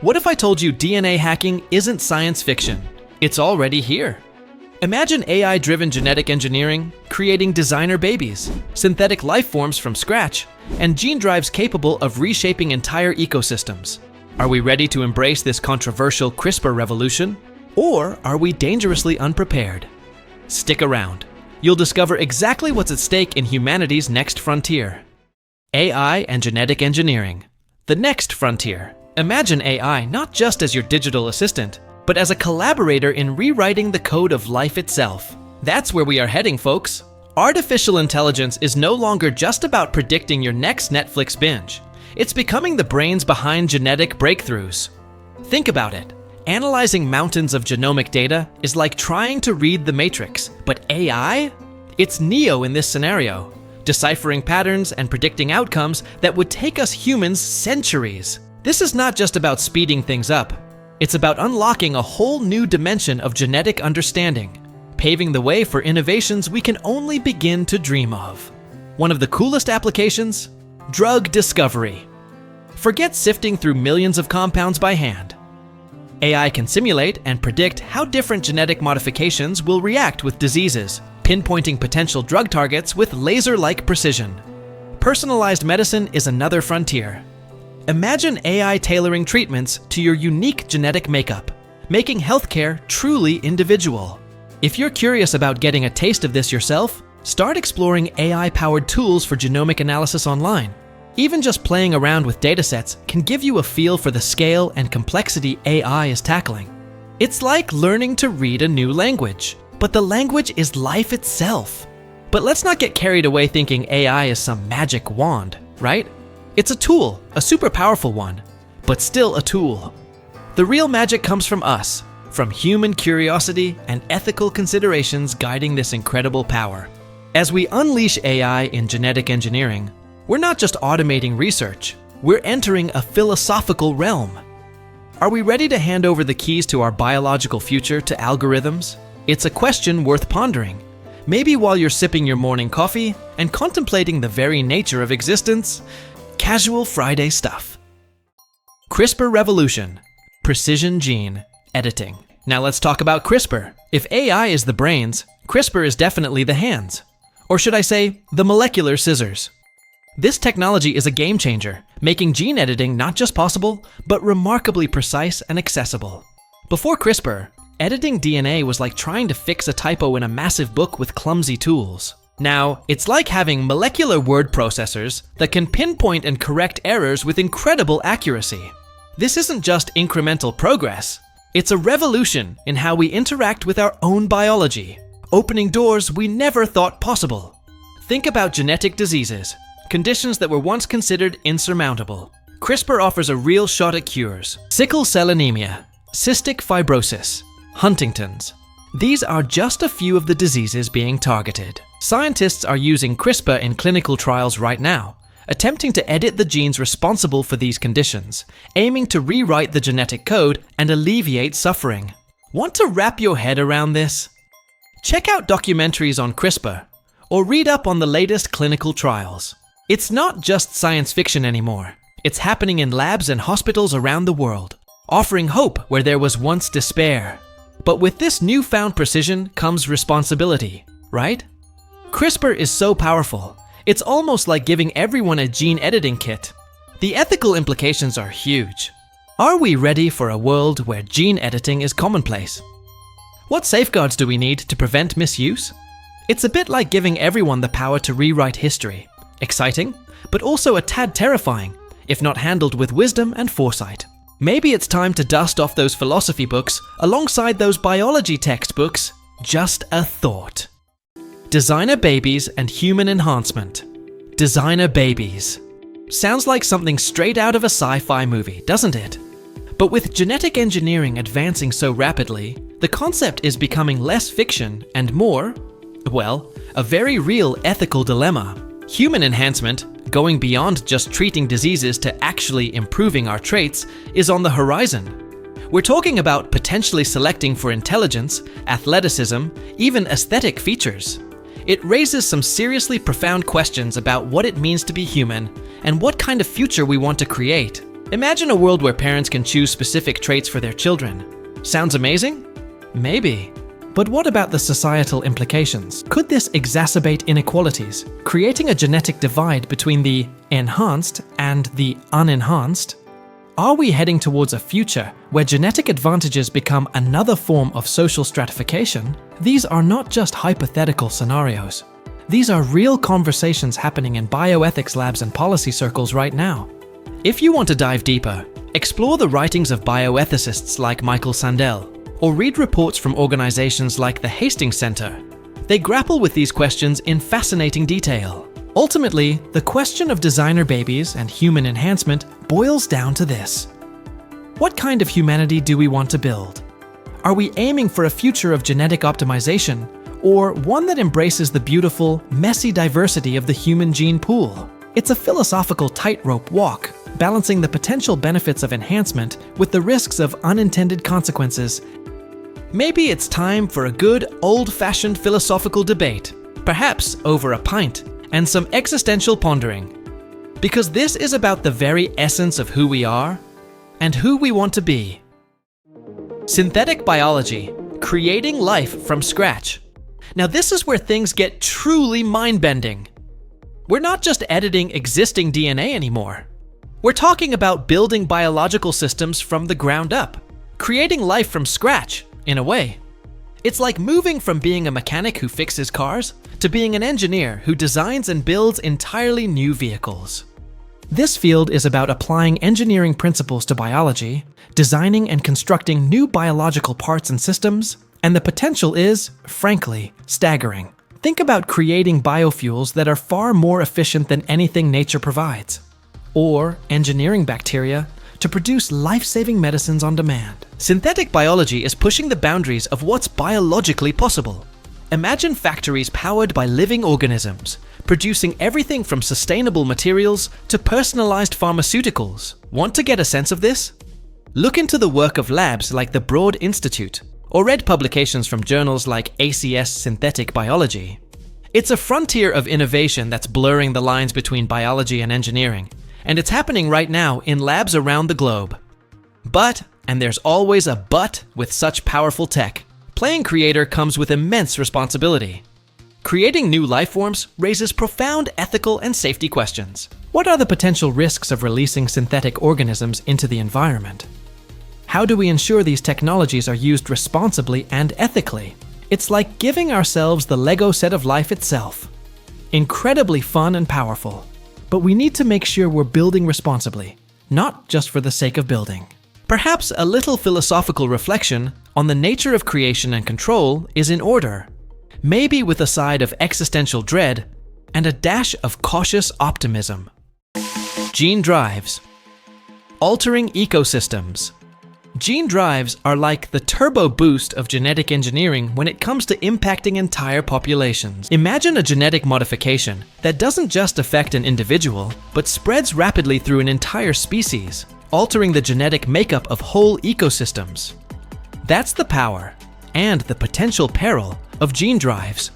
What if I told you DNA hacking isn't science fiction? It's already here. Imagine AI-driven genetic engineering, creating designer babies, synthetic life forms from scratch, and gene drives capable of reshaping entire ecosystems. Are we ready to embrace this controversial CRISPR revolution? Or are we dangerously unprepared? Stick around. You'll discover exactly what's at stake in humanity's next frontier. AI and genetic engineering. The next frontier. Imagine AI not just as your digital assistant, but as a collaborator in rewriting the code of life itself. That's where we are heading, folks. Artificial intelligence is no longer just about predicting your next Netflix binge. It's becoming the brains behind genetic breakthroughs. Think about it. Analyzing mountains of genomic data is like trying to read the Matrix, but AI? It's Neo in this scenario, deciphering patterns and predicting outcomes that would take us humans centuries. This is not just about speeding things up. It's about unlocking a whole new dimension of genetic understanding, paving the way for innovations we can only begin to dream of. One of the coolest applications? Drug discovery. Forget sifting through millions of compounds by hand. AI can simulate and predict how different genetic modifications will react with diseases, pinpointing potential drug targets with laser-like precision. Personalized medicine is another frontier. Imagine AI tailoring treatments to your unique genetic makeup, making healthcare truly individual. If you're curious about getting a taste of this yourself, start exploring AI-powered tools for genomic analysis online. Even just playing around with datasets can give you a feel for the scale and complexity AI is tackling. It's like learning to read a new language, but the language is life itself. But let's not get carried away thinking AI is some magic wand, right? It's a tool, a super powerful one, but still a tool. The real magic comes from us, from human curiosity and ethical considerations guiding this incredible power. As we unleash AI in genetic engineering, we're not just automating research, we're entering a philosophical realm. Are we ready to hand over the keys to our biological future to algorithms? It's a question worth pondering. Maybe while you're sipping your morning coffee and contemplating the very nature of existence. Casual Friday stuff. CRISPR revolution. Precision gene editing. Now let's talk about CRISPR. If AI is the brains, CRISPR is definitely the hands. Or should I say, the molecular scissors. This technology is a game changer, making gene editing not just possible, but remarkably precise and accessible. Before CRISPR, editing DNA was like trying to fix a typo in a massive book with clumsy tools. Now, it's like having molecular word processors that can pinpoint and correct errors with incredible accuracy. This isn't just incremental progress, it's a revolution in how we interact with our own biology, opening doors we never thought possible. Think about genetic diseases, conditions that were once considered insurmountable. CRISPR offers a real shot at cures. Sickle cell anemia, cystic fibrosis, Huntington's. These are just a few of the diseases being targeted. Scientists are using CRISPR in clinical trials right now, attempting to edit the genes responsible for these conditions, aiming to rewrite the genetic code and alleviate suffering. Want to wrap your head around this? Check out documentaries on CRISPR, or read up on the latest clinical trials. It's not just science fiction anymore. It's happening in labs and hospitals around the world, offering hope where there was once despair. But with this newfound precision comes responsibility, right? CRISPR is so powerful, it's almost like giving everyone a gene editing kit. The ethical implications are huge. Are we ready for a world where gene editing is commonplace? What safeguards do we need to prevent misuse? It's a bit like giving everyone the power to rewrite history. Exciting, but also a tad terrifying, if not handled with wisdom and foresight. Maybe it's time to dust off those philosophy books alongside those biology textbooks. Just a thought. Designer babies and human enhancement. Designer babies. Sounds like something straight out of a sci-fi movie, doesn't it? But with genetic engineering advancing so rapidly, the concept is becoming less fiction and more, well, a very real ethical dilemma. Human enhancement, going beyond just treating diseases to actually improving our traits, is on the horizon. We're talking about potentially selecting for intelligence, athleticism, even aesthetic features. It raises some seriously profound questions about what it means to be human and what kind of future we want to create. Imagine a world where parents can choose specific traits for their children. Sounds amazing? Maybe. But what about the societal implications? Could this exacerbate inequalities, creating a genetic divide between the enhanced and the unenhanced? Are we heading towards a future where genetic advantages become another form of social stratification? These are not just hypothetical scenarios. These are real conversations happening in bioethics labs and policy circles right now. If you want to dive deeper, explore the writings of bioethicists like Michael Sandel, or read reports from organizations like the Hastings Center. They grapple with these questions in fascinating detail. Ultimately, the question of designer babies and human enhancement boils down to this. What kind of humanity do we want to build? Are we aiming for a future of genetic optimization, or one that embraces the beautiful, messy diversity of the human gene pool? It's a philosophical tightrope walk, balancing the potential benefits of enhancement with the risks of unintended consequences. Maybe it's time for a good, old-fashioned philosophical debate, perhaps over a pint, and some existential pondering. Because this is about the very essence of who we are and who we want to be. Synthetic biology, creating life from scratch. Now this is where things get truly mind-bending. We're not just editing existing DNA anymore. We're talking about building biological systems from the ground up, creating life from scratch, in a way. It's like moving from being a mechanic who fixes cars to being an engineer who designs and builds entirely new vehicles. This field is about applying engineering principles to biology, designing and constructing new biological parts and systems, and the potential is, frankly, staggering. Think about creating biofuels that are far more efficient than anything nature provides, or engineering bacteria to produce life-saving medicines on demand. Synthetic biology is pushing the boundaries of what's biologically possible. Imagine factories powered by living organisms, producing everything from sustainable materials to personalized pharmaceuticals. Want to get a sense of this? Look into the work of labs like the Broad Institute, or read publications from journals like ACS Synthetic Biology. It's a frontier of innovation that's blurring the lines between biology and engineering, and it's happening right now in labs around the globe. But, and there's always a but with such powerful tech, playing creator comes with immense responsibility. Creating new life forms raises profound ethical and safety questions. What are the potential risks of releasing synthetic organisms into the environment? How do we ensure these technologies are used responsibly and ethically? It's like giving ourselves the Lego set of life itself. Incredibly fun and powerful. But we need to make sure we're building responsibly, not just for the sake of building. Perhaps a little philosophical reflection on the nature of creation and control is in order, maybe with a side of existential dread and a dash of cautious optimism. Gene drives. Altering ecosystems. Gene drives are like the turbo boost of genetic engineering when it comes to impacting entire populations. Imagine a genetic modification that doesn't just affect an individual, but spreads rapidly through an entire species, altering the genetic makeup of whole ecosystems. That's the power, and the potential peril, of gene drives.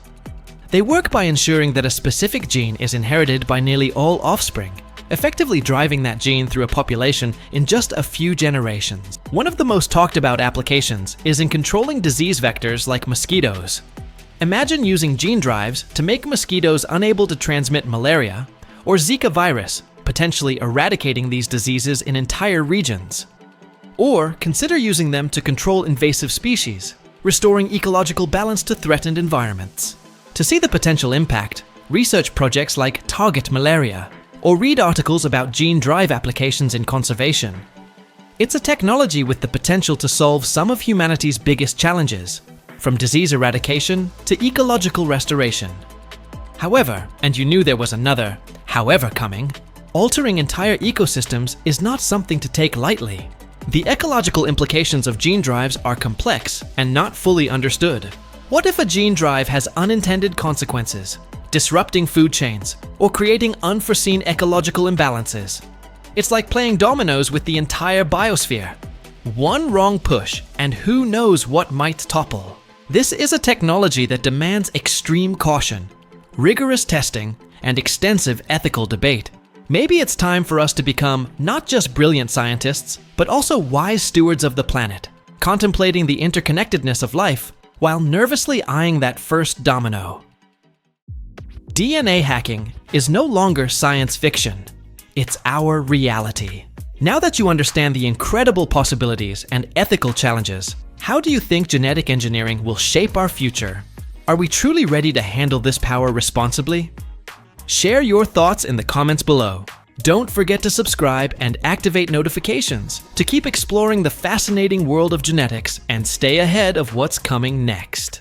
They work by ensuring that a specific gene is inherited by nearly all offspring, effectively driving that gene through a population in just a few generations. One of the most talked about applications is in controlling disease vectors like mosquitoes. Imagine using gene drives to make mosquitoes unable to transmit malaria or Zika virus, potentially eradicating these diseases in entire regions. Or consider using them to control invasive species, restoring ecological balance to threatened environments. To see the potential impact, research projects like Target Malaria, or read articles about gene drive applications in conservation. It's a technology with the potential to solve some of humanity's biggest challenges, from disease eradication to ecological restoration. However, and you knew there was another however coming, altering entire ecosystems is not something to take lightly. The ecological implications of gene drives are complex and not fully understood. What if a gene drive has unintended consequences, disrupting food chains, or creating unforeseen ecological imbalances? It's like playing dominoes with the entire biosphere. One wrong push, and who knows what might topple. This is a technology that demands extreme caution, rigorous testing, and extensive ethical debate. Maybe it's time for us to become not just brilliant scientists, but also wise stewards of the planet, contemplating the interconnectedness of life while nervously eyeing that first domino. DNA hacking is no longer science fiction. It's our reality. Now that you understand the incredible possibilities and ethical challenges, how do you think genetic engineering will shape our future? Are we truly ready to handle this power responsibly? Share your thoughts in the comments below. Don't forget to subscribe and activate notifications to keep exploring the fascinating world of genetics and stay ahead of what's coming next.